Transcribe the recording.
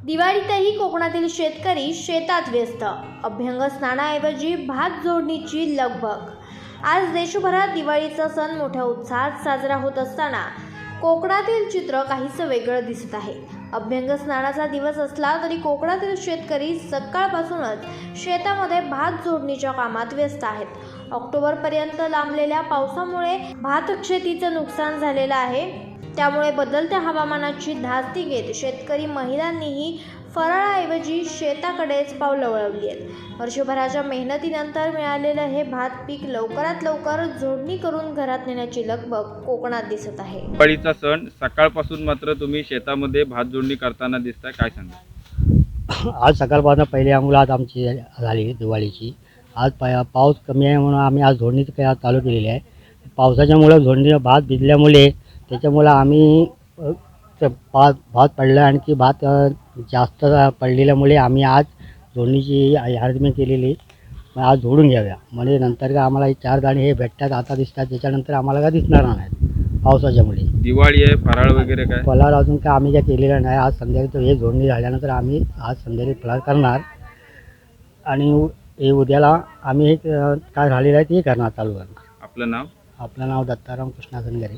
दिवाळीतही कोकणातील शेतकरी शेतात व्यस्त. अभ्यंग स्नानाऐवजी भात जोडणीची लगबग. आज देशभरात दिवाळीचा सण मोठ्या उत्साहात साजरा होत असताना कोकणातील चित्र काहीसं वेगळं दिसत आहे. अभ्यंग स्नानाचा दिवस असला तरी कोकणातील शेतकरी सकाळपासूनच शेतामध्ये भात जोडणीच्या कामात व्यस्त आहेत. ऑक्टोबरपर्यंत लांबलेल्या पावसामुळे भात शेतीचं नुकसान झालेलं आहे. त्यामुळे बदलत्या हवामानाची धास्ती घेत शेतकरी महिलांनीही फराळाऐवजी शेताकडेच पावलं वळवली आहेत. वर्षभराच्या मेहनतीनंतर मिळालेलं हे भात पीक लवकरात लवकर जोडणी करून घरात नेण्याची लगबग कोकणात दिसत आहे. दिवाळीचा सण सकाळपासून मात्र तुम्ही शेतामध्ये भात जोडणी करताना दिसताय, काय सांगा? आज सकाळपासून पहिली अंघोळ आमची झाली दिवाळीची. आज पाऊस कमी आहे म्हणून आम्ही आज जोडणी चालू केलेली आहे. पावसाच्यामुळं जोडणी भात भिजल्यामुळे त्याच्यामुळं आम्ही भात पडलं, आणखी भात जास्त पडलेल्यामुळे आम्ही आज जोडणीची अर्जमेंट केलेली. आज जोडून घ्याव्या म्हणजे नंतर का आम्हाला 4 दाणे हे भेटतात आता दिसतात, त्याच्यानंतर आम्हाला काय दिसणार नाहीत पावसाच्यामुळे. दिवाळी आहे, फराळ वगैरे काय? फराळ अजून काय आम्ही काय केलेलं नाही. आज संध्याकाळी तर हे जोडणी झाल्यानंतर आम्ही आज संध्याकाळी फराळ करणार आणि हे उद्याला आम्ही काय झालेलं आहे ते करणार चालू करणार. आपलं नाव? आपलं नाव दत्ताराम कृष्णा धनगरे.